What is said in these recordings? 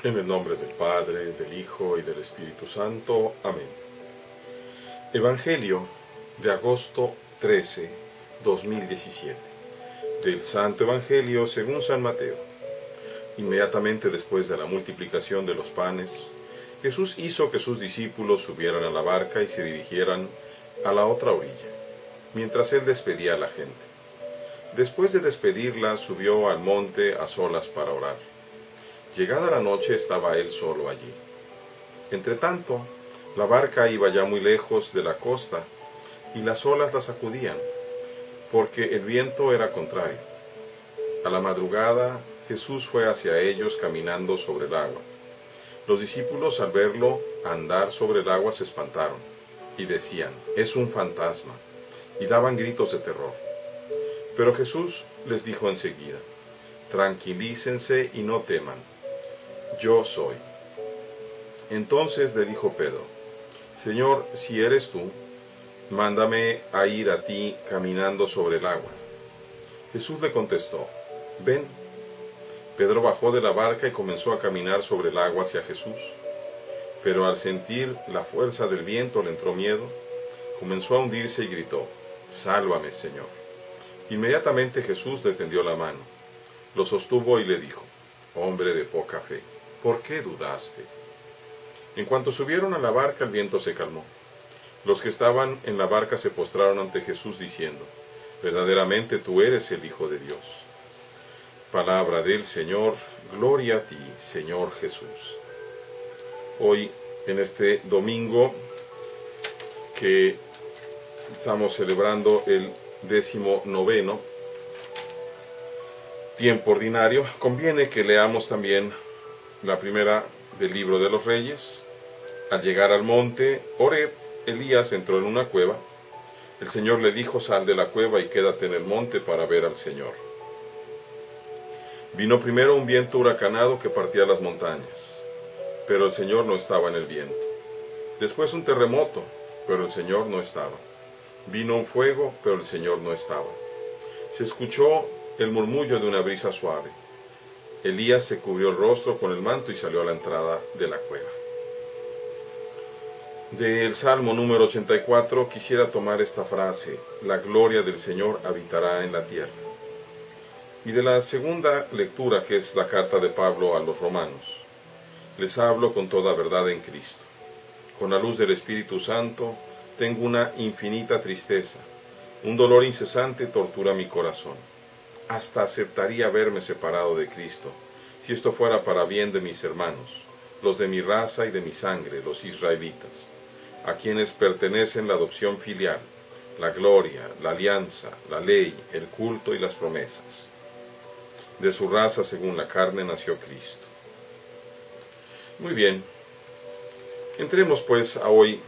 En el nombre del Padre, del Hijo y del Espíritu Santo. Amén. Evangelio de agosto 13, 2017. Del Santo Evangelio según San Mateo. Inmediatamente después de la multiplicación de los panes, Jesús hizo que sus discípulos subieran a la barca y se dirigieran a la otra orilla, mientras él despedía a la gente. Después de despedirla, subió al monte a solas para orar. Llegada la noche estaba él solo allí. Entretanto, la barca iba ya muy lejos de la costa, y las olas la sacudían, porque el viento era contrario. A la madrugada, Jesús fue hacia ellos caminando sobre el agua. Los discípulos, al verlo andar sobre el agua, se espantaron, y decían: «Es un fantasma», y daban gritos de terror. Pero Jesús les dijo enseguida: «Tranquilícense y no teman. Yo soy». Entonces le dijo Pedro: «Señor, si eres tú, mándame a ir a ti caminando sobre el agua». Jesús le contestó: «Ven». Pedro bajó de la barca y comenzó a caminar sobre el agua hacia Jesús. Pero al sentir la fuerza del viento le entró miedo, comenzó a hundirse y gritó: «Sálvame, Señor». Inmediatamente Jesús le tendió la mano, lo sostuvo y le dijo: «Hombre de poca fe, ¿por qué dudaste?». En cuanto subieron a la barca, el viento se calmó. Los que estaban en la barca se postraron ante Jesús diciendo: «Verdaderamente tú eres el Hijo de Dios». Palabra del Señor. Gloria a ti, Señor Jesús. Hoy, en este domingo que estamos celebrando el 19º tiempo ordinario, conviene que leamos también la primera del libro de los Reyes. Al llegar al monte Horeb, Elías entró en una cueva. El Señor le dijo: «Sal de la cueva y quédate en el monte para ver al Señor». Vino primero un viento huracanado que partía las montañas, pero el Señor no estaba en el viento. Después un terremoto, pero el Señor no estaba. Vino un fuego, pero el Señor no estaba. Se escuchó el murmullo de una brisa suave. Elías se cubrió el rostro con el manto y salió a la entrada de la cueva. Del Salmo número 84 quisiera tomar esta frase: «La gloria del Señor habitará en la tierra». Y de la segunda lectura, que es la carta de Pablo a los romanos: «Les hablo con toda verdad en Cristo. Con la luz del Espíritu Santo tengo una infinita tristeza, un dolor incesante tortura mi corazón. Hasta aceptaría verme separado de Cristo, si esto fuera para bien de mis hermanos, los de mi raza y de mi sangre, los israelitas, a quienes pertenecen la adopción filial, la gloria, la alianza, la ley, el culto y las promesas. De su raza según la carne nació Cristo». Muy bien, entremos pues hoy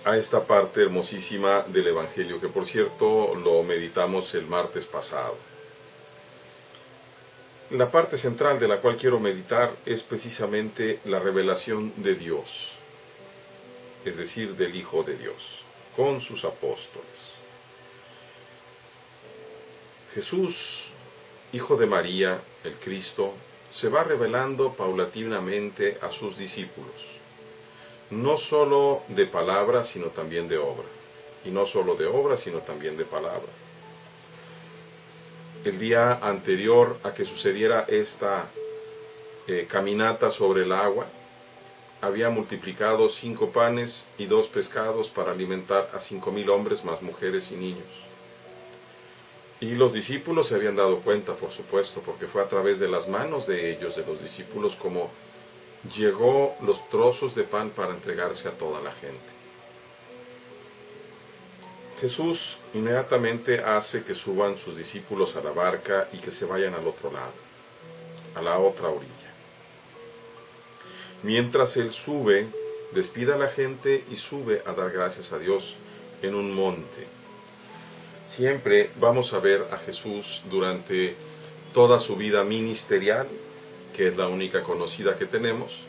a esta parte hermosísima del Evangelio, que por cierto lo meditamos el martes pasado. La parte central de la cual quiero meditar es precisamente la revelación de Dios, es decir, del Hijo de Dios, con sus apóstoles. Jesús, Hijo de María, el Cristo, se va revelando paulatinamente a sus discípulos, no sólo de palabra, sino también de obra, y no sólo de obra, sino también de palabra. El día anterior a que sucediera esta caminata sobre el agua, había multiplicado 5 panes y 2 pescados para alimentar a 5,000 hombres, más mujeres y niños. Y los discípulos se habían dado cuenta, por supuesto, porque fue a través de las manos de ellos, de los discípulos, como llegó los trozos de pan para entregarse a toda la gente. Jesús inmediatamente hace que suban sus discípulos a la barca y que se vayan al otro lado, a la otra orilla. Mientras él sube, despide a la gente y sube a dar gracias a Dios en un monte. Siempre vamos a ver a Jesús durante toda su vida ministerial, que es la única conocida que tenemos,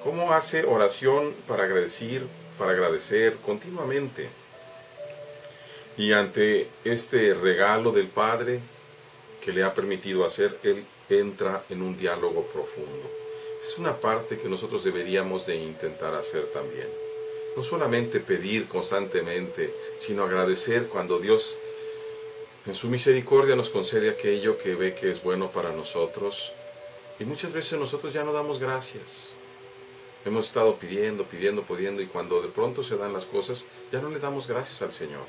cómo hace oración para agradecer continuamente. Y ante este regalo del Padre que le ha permitido hacer, él entra en un diálogo profundo. es una parte que nosotros deberíamos de intentar hacer también. No solamente pedir constantemente, sino agradecer cuando Dios en su misericordia nos concede aquello que ve que es bueno para nosotros. Y muchas veces nosotros ya no damos gracias. Hemos estado pidiendo, y cuando de pronto se dan las cosas, ya no le damos gracias al Señor.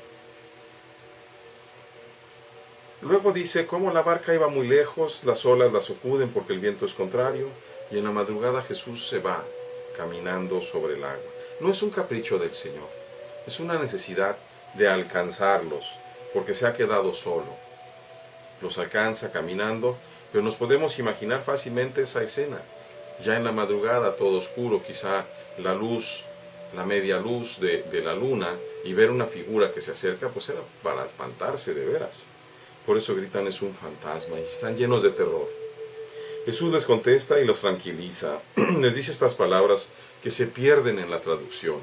Luego dice, como la barca iba muy lejos, las olas la sacuden porque el viento es contrario, y en la madrugada Jesús se va caminando sobre el agua. No es un capricho del Señor, es una necesidad de alcanzarlos, porque se ha quedado solo. Los alcanza caminando, pero nos podemos imaginar fácilmente esa escena. Ya en la madrugada, todo oscuro, quizá la luz, la media luz de la luna, y ver una figura que se acerca, pues era para espantarse de veras. Por eso gritan, es un fantasma, y están llenos de terror. Jesús les contesta y los tranquiliza. Les dice estas palabras que se pierden en la traducción.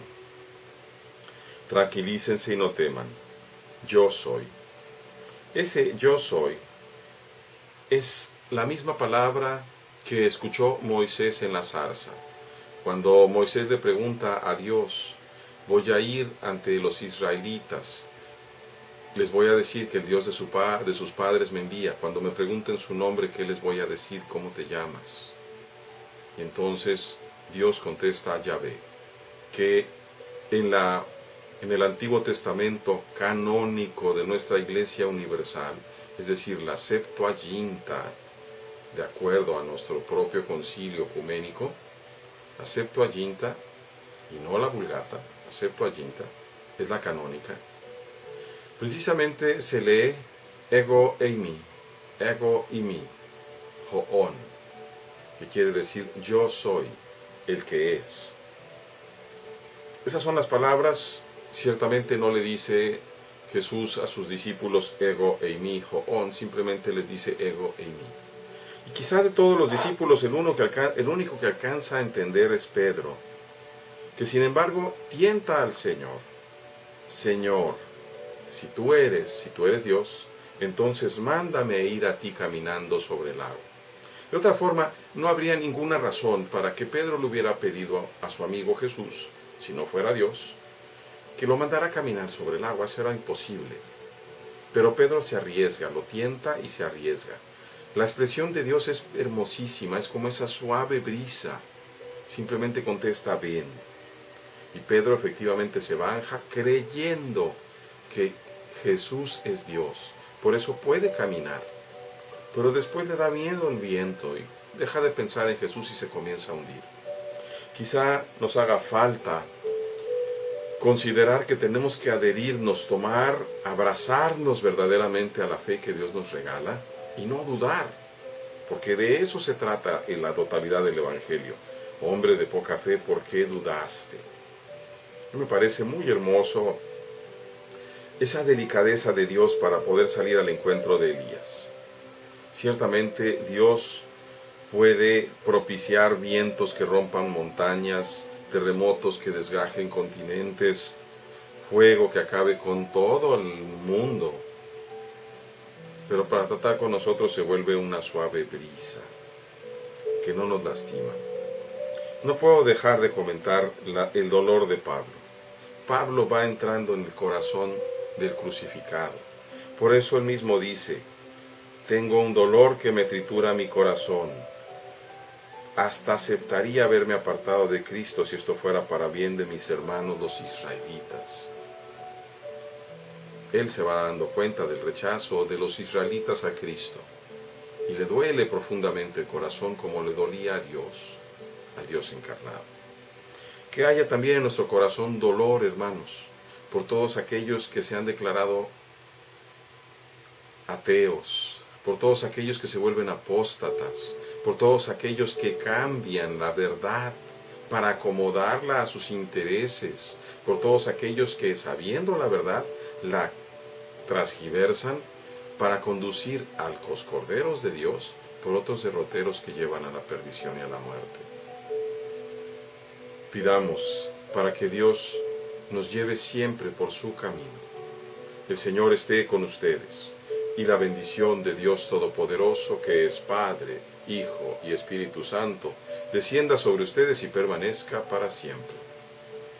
Tranquilícense y no teman. Yo soy. Ese yo soy es la misma palabra que escuchó Moisés en la zarza. Cuando Moisés le pregunta a Dios, voy a ir ante los israelitas, les voy a decir que el Dios de sus padres me envía. Cuando me pregunten su nombre, ¿qué les voy a decir? ¿Cómo te llamas? Y entonces Dios contesta a Yahvé, que en el Antiguo Testamento canónico de nuestra Iglesia Universal, es decir, la Septuaginta, de acuerdo a nuestro propio concilio ecuménico, la Septuaginta, y no la Vulgata, la Septuaginta, es la canónica. Precisamente se lee ego eimi, ego y mi, hoon, que quiere decir yo soy el que es. Esas son las palabras. Ciertamente no le dice Jesús a sus discípulos ego eimi, hoon, simplemente les dice ego eimi. Y quizá de todos los discípulos el único que alcanza a entender es Pedro, que sin embargo tienta al Señor. Señor, si tú eres Dios, entonces mándame ir a ti caminando sobre el agua. De otra forma, no habría ninguna razón para que Pedro le hubiera pedido a su amigo Jesús, si no fuera Dios, que lo mandara a caminar sobre el agua. Eso era imposible. Pero Pedro se arriesga, lo tienta y se arriesga. La expresión de Dios es hermosísima, es como esa suave brisa. Simplemente contesta, ven. Y Pedro efectivamente se baja creyendo que Jesús es Dios. Por eso puede caminar. Pero después le da miedo el viento y deja de pensar en Jesús y se comienza a hundir. Quizá nos haga falta considerar que tenemos que adherirnos, abrazarnos verdaderamente a la fe que Dios nos regala y no dudar, porque de eso se trata en la totalidad del Evangelio. Hombre de poca fe, ¿por qué dudaste? Me parece muy hermoso esa delicadeza de Dios para poder salir al encuentro de Elías. Ciertamente Dios puede propiciar vientos que rompan montañas, terremotos que desgajen continentes, fuego que acabe con todo el mundo. Pero para tratar con nosotros se vuelve una suave brisa que no nos lastima. No puedo dejar de comentar el dolor de Pablo. Pablo va entrando en el corazón del crucificado. Por eso él mismo dice, tengo un dolor que me tritura mi corazón. Hasta aceptaría haberme apartado de Cristo si esto fuera para bien de mis hermanos los israelitas. Él se va dando cuenta del rechazo de los israelitas a Cristo y le duele profundamente el corazón como le dolía a Dios, al Dios encarnado. Que haya también en nuestro corazón dolor, hermanos, por todos aquellos que se han declarado ateos, por todos aquellos que se vuelven apóstatas, por todos aquellos que cambian la verdad para acomodarla a sus intereses, por todos aquellos que, sabiendo la verdad, la transgiversan para conducir a los corderos de Dios por otros derroteros que llevan a la perdición y a la muerte. Pidamos para que Dios nos lleve siempre por su camino. El Señor esté con ustedes. y la bendición de Dios Todopoderoso, que es Padre, Hijo y Espíritu Santo, descienda sobre ustedes y permanezca para siempre.